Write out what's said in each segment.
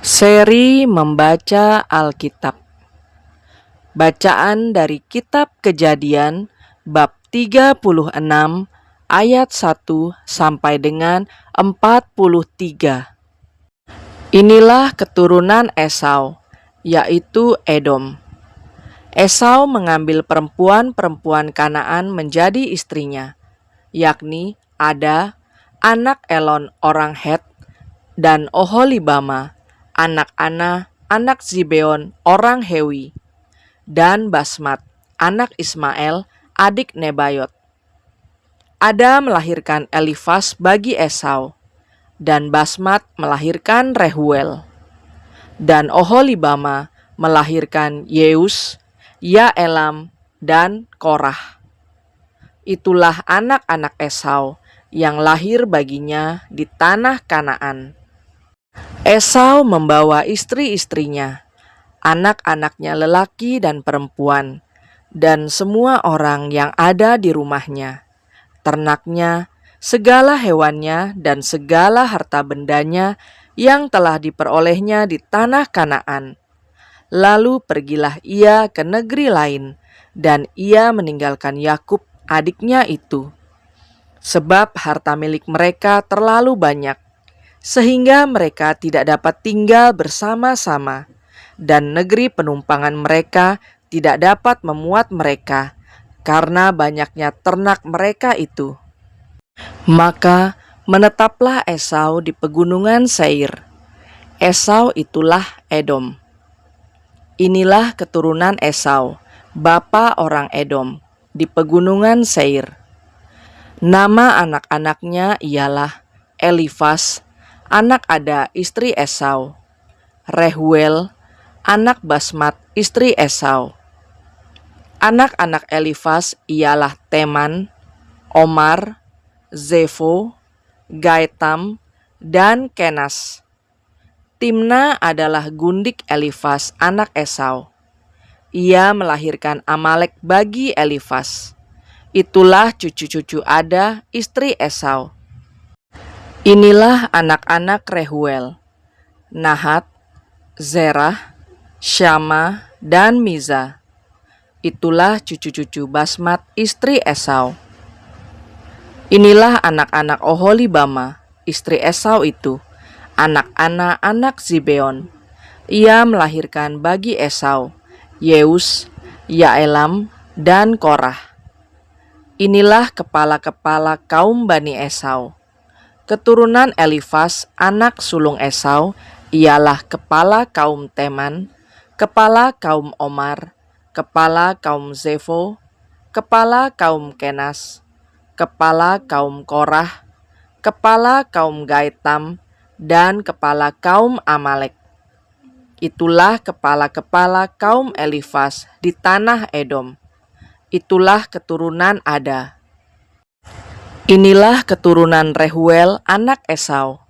Seri membaca Alkitab. Bacaan dari Kitab Kejadian bab 36 ayat 1 sampai dengan 43. Inilah keturunan Esau, yaitu Edom. Esau mengambil perempuan-perempuan Kanaan menjadi istrinya, yakni Ada, anak Elon orang Het, dan Oholibama, anak Ana, anak Zibeon, orang Hewi, dan Basmat, anak Ismael, adik Nebayot. Ada melahirkan Elifas bagi Esau, dan Basmat melahirkan Rehuel, dan Oholibama melahirkan Yeus, Yaelam, dan Korah. Itulah anak-anak Esau yang lahir baginya di tanah Kanaan. Esau membawa istri-istrinya, anak-anaknya lelaki dan perempuan, dan semua orang yang ada di rumahnya, ternaknya, segala hewannya, dan segala harta bendanya yang telah diperolehnya di tanah Kanaan. Lalu pergilah ia ke negeri lain, dan ia meninggalkan Yakub adiknya itu, sebab harta milik mereka terlalu banyak, sehingga mereka tidak dapat tinggal bersama-sama, dan negeri penumpangan mereka tidak dapat memuat mereka, karena banyaknya ternak mereka itu. Maka menetaplah Esau di pegunungan Seir. Esau itulah Edom. Inilah keturunan Esau, bapa orang Edom, di pegunungan Seir. Nama anak-anaknya ialah Elifas, anak Ada istri Esau, Rehuel, anak Basmat istri Esau. Anak-anak Elifas ialah Teman, Omar, Zefo, Gaitam, dan Kenas. Timna adalah gundik Elifas anak Esau. Ia melahirkan Amalek bagi Elifas. Itulah cucu-cucu Ada istri Esau. Inilah anak-anak Rehuel, Nahat, Zerah, Syama, dan Miza. Itulah cucu-cucu Basmat istri Esau. Inilah anak-anak Oholibama istri Esau itu, anak Ana, anak Zibeon. Ia melahirkan bagi Esau Yeus, Yaelam, dan Korah. Inilah kepala-kepala kaum Bani Esau. Keturunan Elifas, anak sulung Esau, ialah kepala kaum Teman, kepala kaum Omar, kepala kaum Zefo, kepala kaum Kenas, kepala kaum Korah, kepala kaum Gaitam, dan kepala kaum Amalek. Itulah kepala-kepala kaum Elifas di tanah Edom. Itulah keturunan Ada. Inilah keturunan Rehuel anak Esau,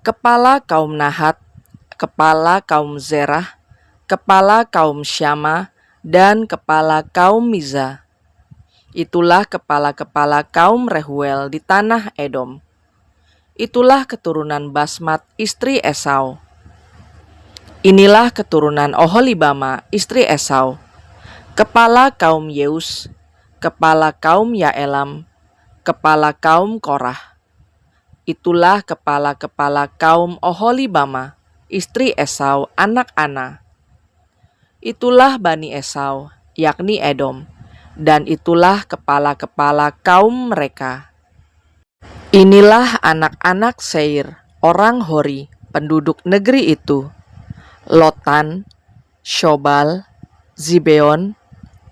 kepala kaum Nahat, kepala kaum Zerah, kepala kaum Syama, dan kepala kaum Miza. Itulah kepala-kepala kaum Rehuel di tanah Edom. Itulah keturunan Basmat istri Esau. Inilah keturunan Oholibama istri Esau, kepala kaum Yeus, kepala kaum Yaelam, kepala kaum Korah. Itulah kepala-kepala kaum Oholibama istri Esau anak Ana. Itulah Bani Esau, yakni Edom, dan itulah kepala-kepala kaum mereka. Inilah anak-anak Seir, orang Hori, penduduk negeri itu: Lotan, Shobal, Zibeon,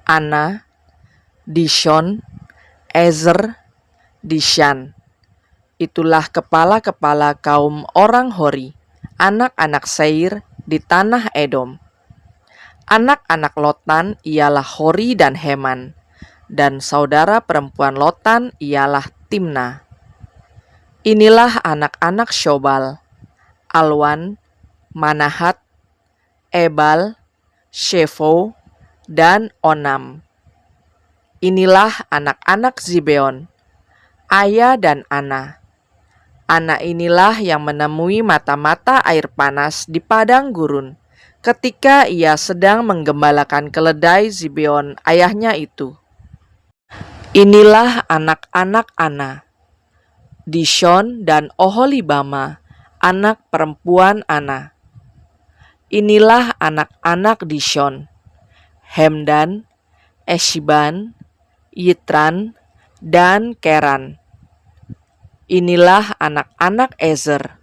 Ana, Dishon, Ezer, Dishan. Itulah kepala-kepala kaum orang Hori, anak-anak Seir di tanah Edom. Anak-anak Lotan ialah Hori dan Heman, dan saudara perempuan Lotan ialah Timna. Inilah anak-anak Shobal: Alwan, Manahat, Ebal, Shefo, dan Onam. Inilah anak-anak Zibeon, Aya dan Ana. Anak inilah yang menemui mata-mata air panas di padang gurun ketika ia sedang menggembalakan keledai Zibeon ayahnya itu. Inilah anak-anak Ana, Dishon dan Oholibama, anak perempuan Ana. Inilah anak-anak Dishon, Hemdan, Eshiban, Yitran, dan Keran. Inilah anak-anak Ezer,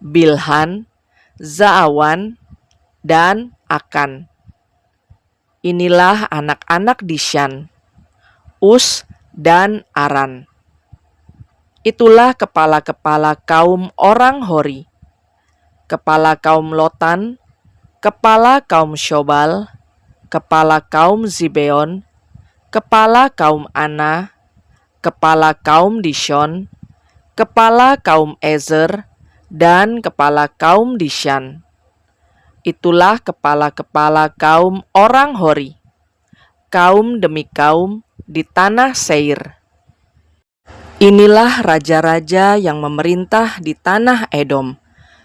Bilhan, Zaawan, dan Akan. Inilah anak-anak Dishan, Us, dan Aran. Itulah kepala-kepala kaum orang Hori, kepala kaum Lotan, kepala kaum Shobal, kepala kaum Zibeon, kepala kaum Ana, kepala kaum Dishon, kepala kaum Ezer, dan kepala kaum Dishan. Itulah kepala-kepala kaum orang Hori, kaum demi kaum di tanah Seir. Inilah raja-raja yang memerintah di tanah Edom,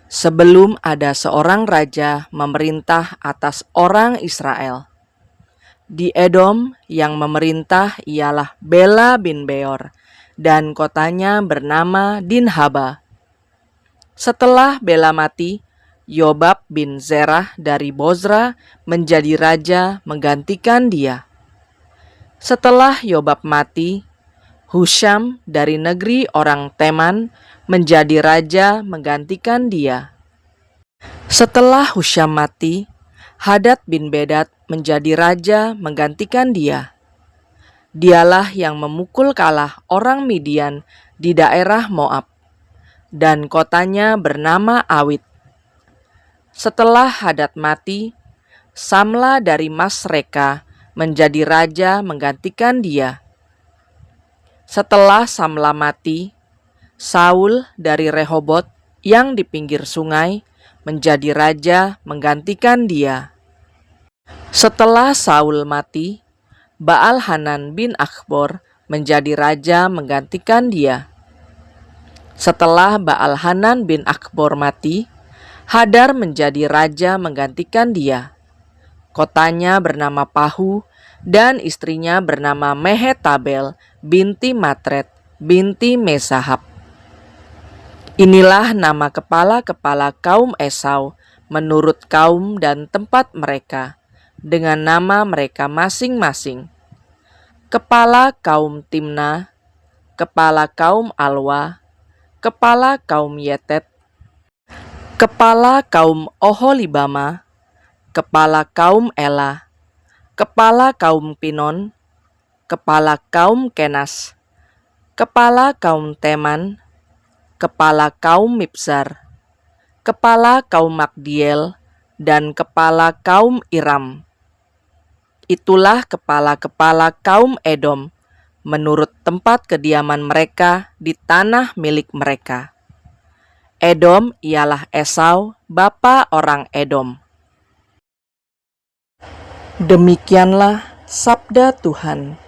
sebelum ada seorang raja memerintah atas orang Israel. Di Edom yang memerintah ialah Bela bin Beor, dan kotanya bernama Dinhaba. Setelah Bela mati, Yobab bin Zerah dari Bozra menjadi raja menggantikan dia. Setelah Yobab mati, Husham dari negeri orang Teman menjadi raja menggantikan dia. Setelah Husham mati, Hadad bin Bedad menjadi raja menggantikan dia. Dialah yang memukul kalah orang Midian di daerah Moab, dan kotanya bernama Awit. Setelah Hadad mati, Samla dari Masreka menjadi raja menggantikan dia. Setelah Samla mati, Saul dari Rehobot yang di pinggir sungai menjadi raja menggantikan dia. Setelah Saul mati, Baal-Hanan bin Akhbor menjadi raja menggantikan dia. Setelah Baal-Hanan bin Akhbor mati, Hadar menjadi raja menggantikan dia. Kotanya bernama Pahu, dan istrinya bernama Mehetabel binti Matred binti Mesahab. Inilah nama kepala-kepala kaum Esau menurut kaum dan tempat mereka, dengan nama mereka masing-masing. Kepala kaum Timna, kepala kaum Alwa, kepala kaum Yetet, kepala kaum Oholibama, kepala kaum Ela, kepala kaum Pinon, kepala kaum Kenas, kepala kaum Teman, kepala kaum Mibzar, kepala kaum Magdiel, dan kepala kaum Iram. Itulah kepala-kepala kaum Edom, menurut tempat kediaman mereka di tanah milik mereka. Edom ialah Esau, bapa orang Edom. Demikianlah sabda Tuhan.